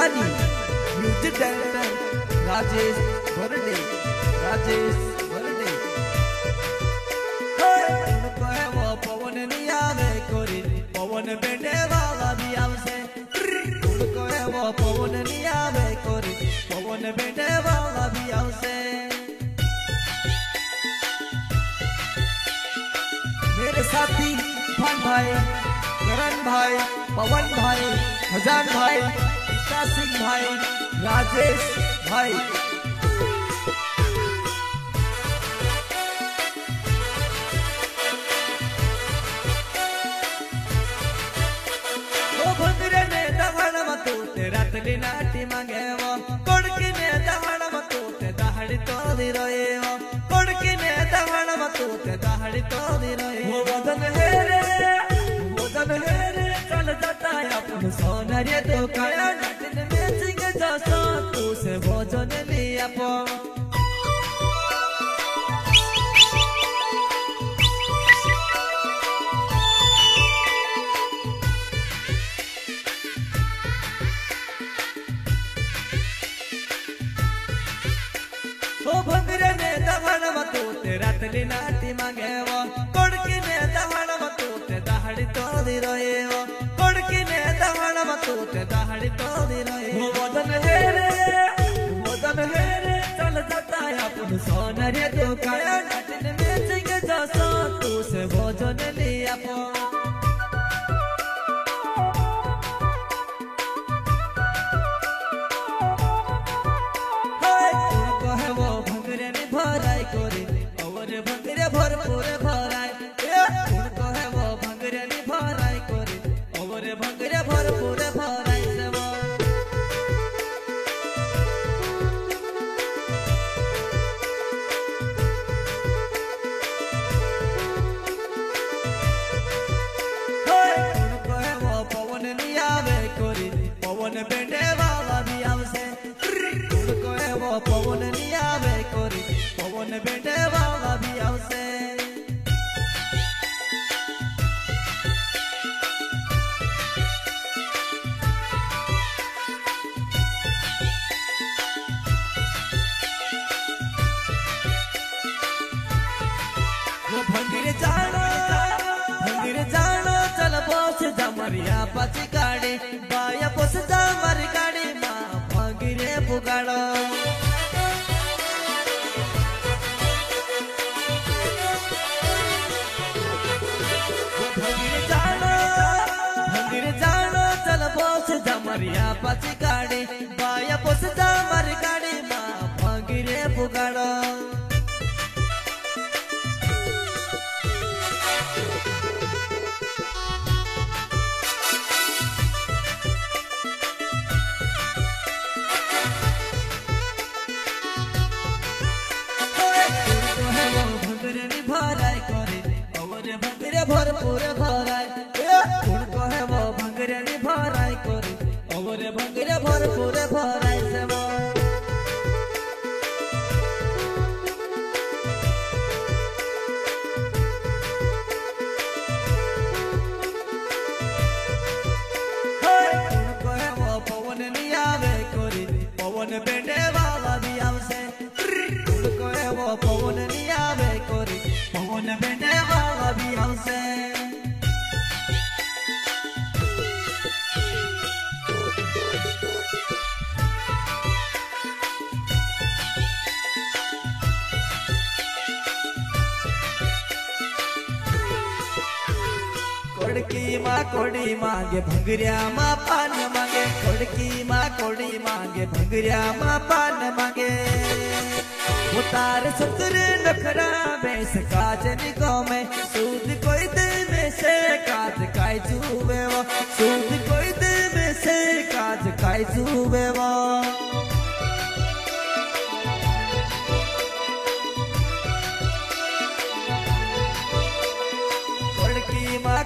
हिंदुस्तानी music director Rajesh birthday. उनको है वो पवन नहीं आवे कोरी, पवन बेटे वाला भी आवसे। उनको है वो पवन नहीं आवे कोरी, पवन बेटे वाला भी आवसे। मेरे साथी भान भाई, करण भाई, पवन भाई, खजान भाई, गीता सिंह भाई, राजेश भाई। ओ भंगरे ने दहण मतू ते रातली नाटी मांगे वो, कोड़की ने दहण मतू ते दहाड़ी तोड़ी रोए वो, कोड़की ने दहण मतू ते दहाड़ी तोड़ी रोए। वो वदन है रे चल जाता है अपन सोनरिया तो काया नाटिन में सिंह जैसा तू से भोजन लिया पो। ओ भंगरे ने दहण मतू ते रातली नाटी मांगे वो, कोड़की ने दहण मतू ते दहाड़ी तोड़ी रोए वो, कोड़की ने दहण मतू ते दहाड़ी तोड़ी रोए। वो वदन है रे चल जाता है अपन सोनरिया तो काया नाटिन में सिंह जैसा तू से भोजन लिया पो। भराई कोरी और भंगरे भरपूर भराई। उनको है वो भंगरे नी भराई कोरी और भंगरे भरपूर भराई से वो। उनको है वो पवन नी आवे कोरी, पवन बेटे वाला भी आवसे। उनको है वो पवन नी आवे कोरी, पवन बेटे वाला भी आवसे। वो भंगरे जानो चल बोस जमरिया पची गाड़ी, बाया बोस जमरी गाड़ी माँ भंगरे पुगाड़ो। भंगरे जानो चल बोस जमरिया पची गाड़ी, बाया बोस जमरी गाड़ी माँ भंगरे पुगाड़ो। भराई करे और भंगरे भरपूर भराई। उनको है वो भंगरे नी भराई करे और भंगरे भरपूर भराई से वो। उनको है वो पवन नी आवे कोरी, पवन बेटे वाला भी आवसे। उनको है वो पवन नी आवे कोरी, पवन बेटे वाला भी आवसे। कोड़ी मांगे भंगरिया माँ पान मांगे, कोड़की माँ कोड़ी मांगे भंगरिया माँ पान मांगे। उतार सतर नखरा बेस काज निको में, सूद कोई दे में से काज काई चूबे वो, सूद कोई दे में से काज काई चूबे वो।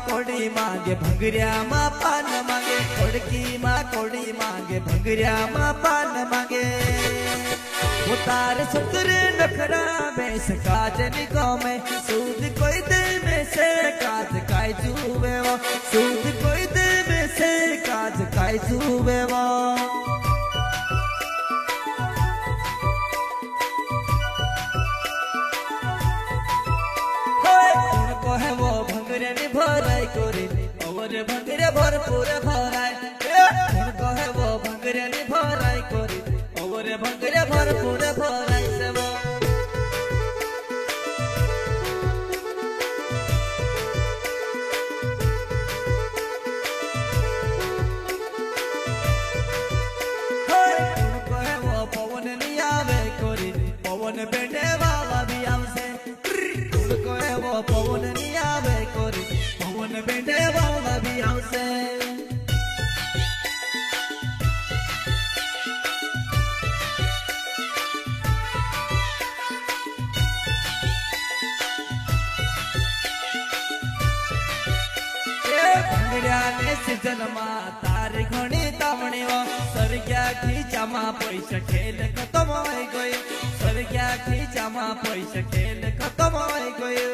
कोड़ी मांगे भंगरिया माँ पान मांगे, कोड़की माँ कोड़ी मांगे भंगरिया माँ पान मांगे। उतार सतर नखरा बेस काज निको में, सूद कोई दे में से काज काई चूबे वो, सूद कोई दे में से काज काई चूबे वो। भराई करे और भंगरे भरपूर भराय कहे वो भंगरे भराई करे और भंगरे भरपूर भराय से वो पवन नहीं आवे करे पवन बेटे वाला भी हमसे कहे वो पवन नहीं आवे करे पवन बेटे वाला भी हमसे सीजन मा तारी घणी तावणी सरग्या खीचा मा पैसा खेल खत्म हो गयो सरग्या खीचा मा पैसा खेल खत्म हो गयो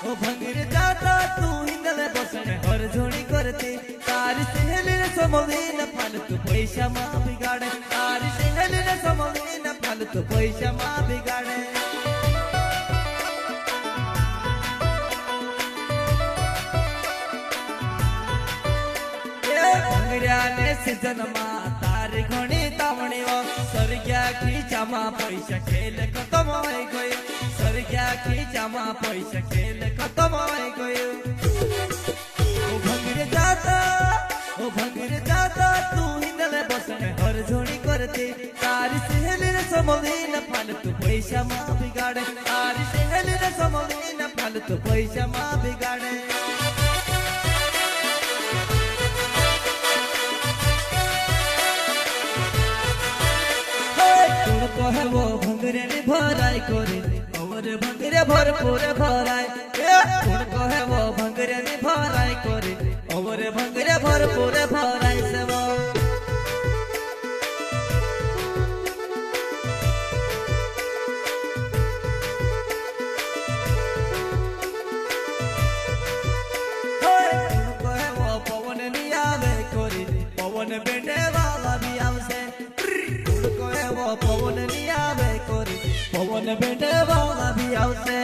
ओ भंगरे जाता तू हिंदले बसने हर झोड़ी करते तारी सहेली ने समोली न फालतू पैसा मा बिगाड़े तारी सहेली ने समोली न फालतू पैसा मा बिगाड़े भंगऱ्याने सीजन मा तारी घणी तावणी सरग्या खीचा मा पैसा खेल खत्म हो गयो सरग्या खीचा मा पैसा खेल खत्म हो गयो ओ भंगरे जाता तू हिंदले बसने हर झोड़ी करते तारी सहेली ने समोली न फालतू पैसा मा बिगाड़े तारी सहेली ने समोली न फालतू पैसा मा बिगाड़े कहे वो भंगरे भराई करे और भंगरे भरपूर भराय कहे वो भंगरे भराई करे और भंगरे भरपूर भराय से वो कहे वो पवन नहीं आवे करे पवन बेटे वाला भी हमसे वो पवन नहीं आवे करे पवन बेटे वाला भी हमसे